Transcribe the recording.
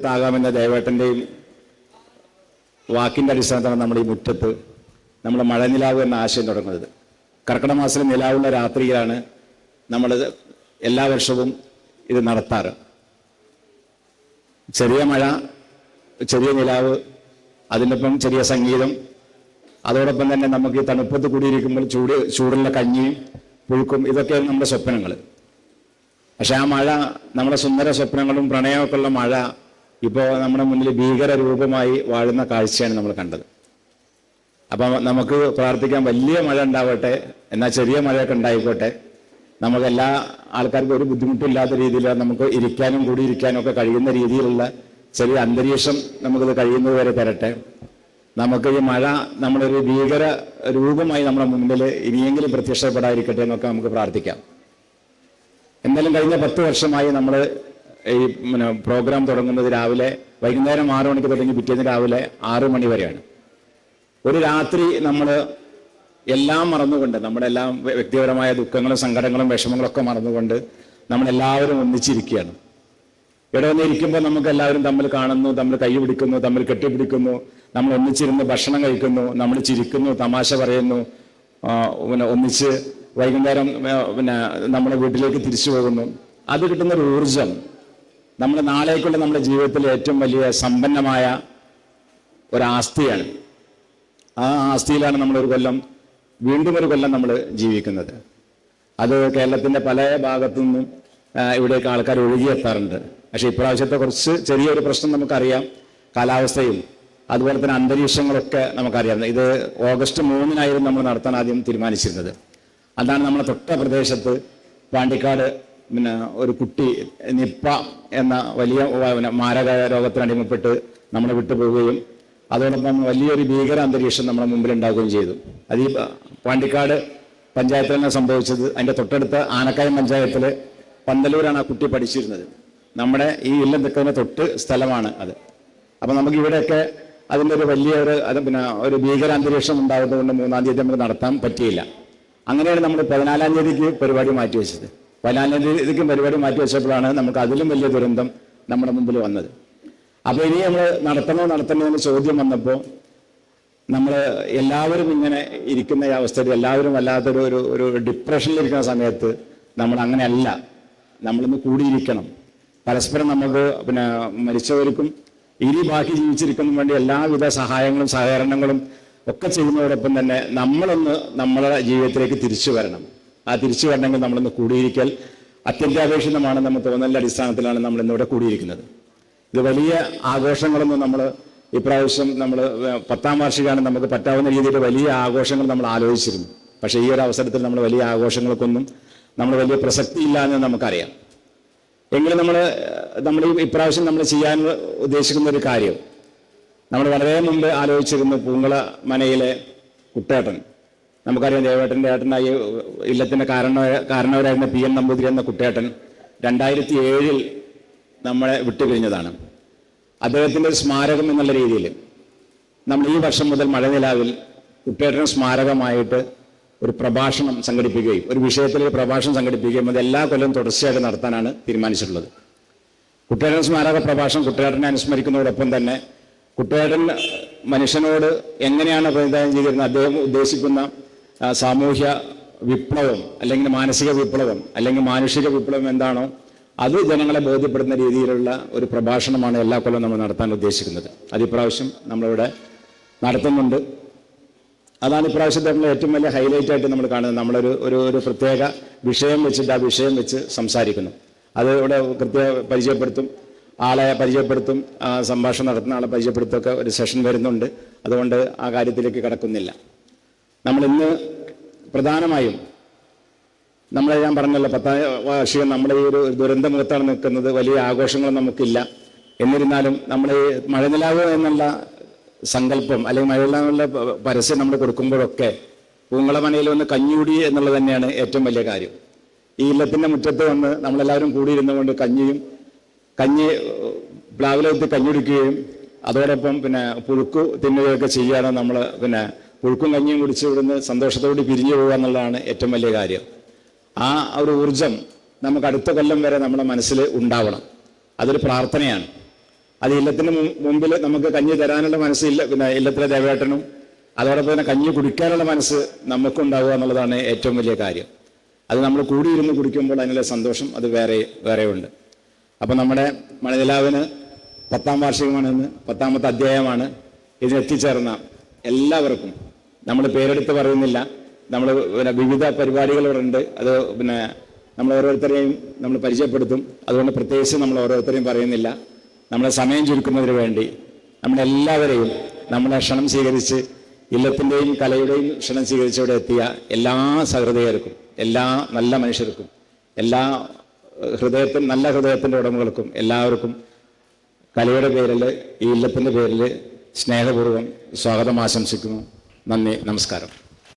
ആകാമെന്ന ദേവേട്ടൻ്റെയും വാക്കിൻ്റെ അടിസ്ഥാനത്താണ് നമ്മൾ ഈ മുറ്റത്ത് നമ്മൾ മഴനിലാവ് എന്ന ആശയം തുടങ്ങുന്നത്. കർക്കിടക മാസത്തിലെ നിലാവുള്ള രാത്രിയിലാണ് നമ്മൾ എല്ലാ വർഷവും ഇത് നടത്താറ്. ചെറിയ മഴ, ചെറിയ നിലാവ്, അതിനൊപ്പം ചെറിയ സംഗീതം, അതോടൊപ്പം തന്നെ നമുക്ക് ഈ തണുപ്പത്ത് കൂടിയിരിക്കുമ്പോൾ ചൂടുള്ള കഞ്ഞിയും പുഴുക്കും, ഇതൊക്കെയാണ് നമ്മുടെ സ്വപ്നങ്ങൾ. പക്ഷെ ആ മഴ, നമ്മുടെ സുന്ദര സ്വപ്നങ്ങളും പ്രണയമൊക്കെ ഉള്ള മഴ ഇപ്പോൾ നമ്മുടെ മുന്നിൽ ഭീകര രൂപമായി വാഴുന്ന കാഴ്ചയാണ് നമ്മൾ കണ്ടത്. അപ്പം നമുക്ക് പ്രാർത്ഥിക്കാൻ വലിയ മഴ ഉണ്ടാവട്ടെ, എന്നാൽ ചെറിയ മഴയൊക്കെ ഉണ്ടായിക്കോട്ടെ, നമുക്ക് എല്ലാ ആൾക്കാർക്കും ഒരു ബുദ്ധിമുട്ടില്ലാത്ത രീതിയിൽ നമുക്ക് ഇരിക്കാനും കൂടിയിരിക്കാനും ഒക്കെ കഴിയുന്ന രീതിയിലുള്ള ചെറിയ അന്തരീക്ഷം നമുക്കിത് കഴിയുന്നത് വരെ തരട്ടെ. നമുക്ക് ഈ മഴ നമ്മളൊരു ഭീകര രൂപമായി നമ്മുടെ മുന്നിൽ ഇനിയെങ്കിലും പ്രത്യക്ഷപ്പെടാതിരിക്കട്ടെ എന്നൊക്കെ നമുക്ക് പ്രാർത്ഥിക്കാം. എന്നാലും കഴിഞ്ഞ 10 വർഷമായി നമ്മൾ ഈ പ്രോഗ്രാം തുടങ്ങുന്നത് വൈകുന്നേരം 6 മണിക്ക് തുടങ്ങി പിറ്റേന്ന് രാവിലെ 6 മണി വരെയാണ്. ഒരു രാത്രി നമ്മൾ എല്ലാം മറന്നുകൊണ്ട്, നമ്മുടെ എല്ലാം വ്യക്തിപരമായ ദുഃഖങ്ങളും സങ്കടങ്ങളും വിഷമങ്ങളും ഒക്കെ മറന്നുകൊണ്ട് നമ്മളെല്ലാവരും ഒന്നിച്ചിരിക്കുകയാണ്. ഇവിടെ വന്നിരിക്കുമ്പോൾ നമുക്ക് എല്ലാവരും തമ്മിൽ കാണുന്നു, തമ്മിൽ കൈ പിടിക്കുന്നു, തമ്മിൽ കെട്ടിപ്പിടിക്കുന്നു, നമ്മൾ ഒന്നിച്ചിരുന്ന് ഭക്ഷണം കഴിക്കുന്നു, നമ്മൾ ചിരിക്കുന്നു, തമാശ പറയുന്നു, ഒന്നിച്ച് വൈകുന്നേരം നമ്മുടെ വീട്ടിലേക്ക് തിരിച്ചു പോകുന്നു. അത് കിട്ടുന്നൊരു ഊർജം നമ്മുടെ നാളേക്കുള്ള നമ്മുടെ ജീവിതത്തിലെ ഏറ്റവും വലിയ സമ്പന്നമായ ഒരാസ്തിയാണ്. ആ ആസ്തിയിലാണ് നമ്മളൊരു വീണ്ടും ഒരു കൊല്ലം നമ്മൾ ജീവിക്കുന്നത്. അത് കേരളത്തിൻ്റെ പല ഭാഗത്തു നിന്നും ഇവിടേക്ക് ആൾക്കാർ ഒഴുകിയെത്താറുണ്ട്. പക്ഷേ ഇപ്രാവശ്യത്തെ കുറച്ച് ചെറിയൊരു പ്രശ്നം നമുക്കറിയാം. കാലാവസ്ഥയും അതുപോലെ തന്നെ അന്തരീക്ഷങ്ങളൊക്കെ നമുക്കറിയാം. ഇത് ഓഗസ്റ്റ് 3 നമ്മൾ നടത്താൻ ആദ്യം തീരുമാനിച്ചിരുന്നത്. അതാണ് നമ്മളെ തൊട്ട പ്രദേശത്ത് പാണ്ടിക്കാട് ഒരു കുട്ടി നിപ്പ എന്ന വലിയ മാരക രോഗത്തിന് അടിമപ്പെട്ട് നമ്മളെ വിട്ടുപോവുകയും അതോടൊപ്പം വലിയൊരു ഭീകര അന്തരീക്ഷം നമ്മുടെ മുമ്പിൽ ഉണ്ടാവുകയും ചെയ്തു. അത് ഈ പാണ്ടിക്കാട് പഞ്ചായത്തിൽ തന്നെ സംഭവിച്ചത്. അതിൻ്റെ തൊട്ടടുത്ത ആനക്കായം പഞ്ചായത്തിൽ പന്തലൂരാണ് ആ കുട്ടി പഠിച്ചിരുന്നത്. നമ്മുടെ ഈ ഇല്ലം നിൽക്കുന്ന തൊട്ട് സ്ഥലമാണ് അത്. അപ്പം നമുക്ക് ഇവിടെയൊക്കെ അതിൻ്റെ ഒരു വലിയൊരു ഒരു ഭീകര അന്തരീക്ഷം ഉണ്ടാകുന്നതുകൊണ്ട് 3-ാം തീയതി നമുക്ക് നടത്താൻ പറ്റിയില്ല. അങ്ങനെയാണ് നമ്മൾ 14-ാം തീയതിക്ക് പരിപാടി മാറ്റിവെച്ചത്. 14-ാം തീയതിക്ക് പരിപാടി മാറ്റിവെച്ചപ്പോഴാണ് നമുക്ക് അതിലും വലിയ ദുരന്തം നമ്മുടെ മുമ്പിൽ വന്നത്. അപ്പോൾ ഇനി നമ്മൾ നടത്തണോ എന്ന് ചോദ്യം വന്നപ്പോൾ നമ്മൾ എല്ലാവരും ഇങ്ങനെ ഇരിക്കുന്ന ഈ അവസ്ഥയിൽ എല്ലാവരും വല്ലാത്തൊരു ഒരു ഡിപ്രഷനിലിരിക്കുന്ന സമയത്ത് നമ്മൾ അങ്ങനെയല്ല, നമ്മളിന്ന് കൂടിയിരിക്കണം. പരസ്പരം നമുക്ക് മരിച്ചവർക്കും ഇനി ബാക്കി ജീവിച്ചിരിക്കുന്ന വേണ്ടി എല്ലാവിധ സഹായങ്ങളും സഹകരണങ്ങളും ഒക്കെ ചെയ്യുന്നതോടൊപ്പം തന്നെ നമ്മളൊന്ന് നമ്മുടെ ജീവിതത്തിലേക്ക് തിരിച്ചു വരണം. ആ തിരിച്ചു വരണമെങ്കിൽ നമ്മളൊന്ന് കൂടിയിരിക്കൽ അത്യന്താപേക്ഷിതമാണ്. നമ്മൾ തോന്നലിൻ്റെ അടിസ്ഥാനത്തിലാണ് നമ്മൾ ഇന്നിവിടെ കൂടിയിരിക്കുന്നത്. ഇത് വലിയ ആഘോഷങ്ങളൊന്നും നമ്മൾ ഇപ്രാവശ്യം നമ്മൾ 10ാം വാർഷികമാണ്, നമുക്ക് പറ്റാവുന്ന രീതിയിൽ വലിയ ആഘോഷങ്ങൾ നമ്മൾ ആലോചിച്ചിരുന്നു. പക്ഷേ ഈ ഒരു അവസരത്തിൽ നമ്മൾ വലിയ ആഘോഷങ്ങൾക്കൊന്നും നമ്മൾ വലിയ പ്രസക്തിയില്ല എന്ന് നമുക്കറിയാം. എങ്കിലും നമ്മൾ ഇപ്രാവശ്യം നമ്മൾ ചെയ്യാൻ ഉദ്ദേശിക്കുന്ന ഒരു കാര്യം, നമ്മൾ വളരെ മുമ്പ് ആലോചിച്ചിരുന്നു. പൂങ്കള മനയിലെ കുട്ടേട്ടൻ, നമുക്കറിയാം ദേവേട്ടൻ്റെ ഏട്ടനായി ഇല്ലത്തിൻ്റെ കാരണവരായിരുന്ന PN നമ്പൂതിരി എന്ന കുട്ടേട്ടൻ 2007 നമ്മളെ വിട്ടുപിരിഞ്ഞതാണ്. അദ്ദേഹത്തിൻ്റെ ഒരു സ്മാരകം എന്നുള്ള രീതിയിൽ നമ്മൾ ഈ വർഷം മുതൽ മഴനിലാവിൽ കുട്ടേട്ടന് സ്മാരകമായിട്ട് ഒരു പ്രഭാഷണം സംഘടിപ്പിക്കുകയും ഒരു വിഷയത്തിൽ ഒരു പ്രഭാഷണം സംഘടിപ്പിക്കുകയും അത് എല്ലാ കൊല്ലവും തുടർച്ചയായിട്ട് നടത്താനാണ് തീരുമാനിച്ചിട്ടുള്ളത്. കുട്ടേട്ടൻ സ്മാരക പ്രഭാഷണം കുട്ടേട്ടനെ അനുസ്മരിക്കുന്നതോടൊപ്പം തന്നെ കുട്ടേട്ടൻ മനുഷ്യനോട് എങ്ങനെയാണ് പ്രതിദാനം ചെയ്തിരുന്നത്, അദ്ദേഹം ഉദ്ദേശിക്കുന്ന സാമൂഹ്യ വിപ്ലവം അല്ലെങ്കിൽ മാനസിക വിപ്ലവം അല്ലെങ്കിൽ മാനുഷിക വിപ്ലവം എന്താണോ അത് ജനങ്ങളെ ബോധ്യപ്പെടുന്ന രീതിയിലുള്ള ഒരു പ്രഭാഷണമാണ് എല്ലാ കൊല്ലവും നമ്മൾ നടത്താൻ ഉദ്ദേശിക്കുന്നത്. അതിപ്രാവശ്യം നമ്മളിവിടെ നടത്തുന്നുണ്ട്. അതാണ് ഇപ്രാവശ്യത്തെ നമ്മൾ ഏറ്റവും വലിയ ഹൈലൈറ്റ് ആയിട്ട് നമ്മൾ കാണുന്നത്. നമ്മളൊരു ഒരു പ്രത്യേക വിഷയം വെച്ചിട്ട് ആ വിഷയം വെച്ച് സംസാരിക്കുന്നു. അത് ഇവിടെ പരിചയപ്പെടുത്തും, ആളെ പരിചയപ്പെടുത്തും, സംഭാഷണം നടത്തുന്ന ആളെ പരിചയപ്പെടുത്തൊക്കെ ഒരു സെഷൻ വരുന്നുണ്ട്. അതുകൊണ്ട് ആ കാര്യത്തിലേക്ക് കടക്കുന്നില്ല. നമ്മളിന്ന് പ്രധാനമായും ഞാൻ പറഞ്ഞല്ലോ 10ാം വാർഷികം നമ്മുടെ ഈ ഒരു ദുരന്തമുഖത്താണ് നിൽക്കുന്നത്. വലിയ ആഘോഷങ്ങളും നമുക്കില്ല. എന്നിരുന്നാലും നമ്മൾ ഈ മഴനിലാവ് എന്നുള്ള സങ്കല്പം അല്ലെങ്കിൽ മഴനിലാവുള്ള പരസ്യം നമ്മൾ കൊടുക്കുമ്പോഴൊക്കെ പൂങ്കളമനയിൽ വന്ന് കഞ്ഞൂടി എന്നുള്ളത് തന്നെയാണ് ഏറ്റവും വലിയ കാര്യം. ഈ ഇല്ലത്തിൻ്റെ മുറ്റത്ത് വന്ന് നമ്മളെല്ലാവരും കൂടിയിരുന്നുകൊണ്ട് കഞ്ഞി പ്ലാവിലെത്തി കഞ്ഞുടിക്കുകയും അതോടൊപ്പം പുഴുക്കു തിന്നുകയൊക്കെ ചെയ്യുകയാണ്. നമ്മൾ പുഴുക്കും കഞ്ഞിയും കുടിച്ച് ഇവിടുന്ന് സന്തോഷത്തോടെ പിരിഞ്ഞു പോകുക എന്നുള്ളതാണ് ഏറ്റവും വലിയ കാര്യം. ആ ഒരു ഊർജം നമുക്ക് അടുത്ത കൊല്ലം വരെ നമ്മുടെ മനസ്സിൽ ഉണ്ടാവണം. അതൊരു പ്രാർത്ഥനയാണ്. അത് ഇല്ലത്തിന് മുമ്പിൽ നമുക്ക് കഞ്ഞി തരാനുള്ള മനസ്സില്ല, പിന്നെ ഇല്ലത്തിലെ ദേവേട്ടനും അതോടൊപ്പം തന്നെ കഞ്ഞി കുടിക്കാനുള്ള മനസ്സ് നമുക്കുണ്ടാവുക എന്നുള്ളതാണ് ഏറ്റവും വലിയ കാര്യം. അത് നമ്മൾ കൂടിയിരുന്ന് കുടിക്കുമ്പോൾ അതിനുള്ള സന്തോഷം അത് വേറെ ഉണ്ട്. അപ്പം നമ്മുടെ മണിനിലാവിന് 10ാം വാർഷികമാണെന്ന്, 10ാമത്തെ അധ്യായമാണ്. ഇതിനെത്തിച്ചേർന്ന എല്ലാവർക്കും നമ്മൾ പേരെടുത്ത് പറയുന്നില്ല, നമ്മൾ പിന്നെ വിവിധ പരിപാടികളുണ്ട്. അത് പിന്നെ നമ്മൾ ഓരോരുത്തരെയും നമ്മൾ പരിചയപ്പെടുത്തും. അതുകൊണ്ട് പ്രത്യേകിച്ച് നമ്മൾ ഓരോരുത്തരെയും പറയുന്നില്ല. നമ്മളെ സമയം ചുരുക്കുന്നതിന് വേണ്ടി നമ്മളെല്ലാവരെയും നമ്മളെ ക്ഷണം സ്വീകരിച്ച് ഇല്ലത്തിൻ്റെയും കലയുടെയും ക്ഷണം സ്വീകരിച്ച് ഇവിടെ എത്തിയ എല്ലാ സഹൃദയർക്കും, എല്ലാ നല്ല മനുഷ്യർക്കും, എല്ലാ നല്ല ഹൃദയത്തിൻ്റെ ഉടമകൾക്കും എല്ലാവർക്കും കലയുടെ പേരിൽ, ഈ ഇല്ലത്തിൻ്റെ പേരിൽ സ്നേഹപൂർവ്വം സ്വാഗതം ആശംസിക്കുന്നു. നന്ദി, നമസ്കാരം.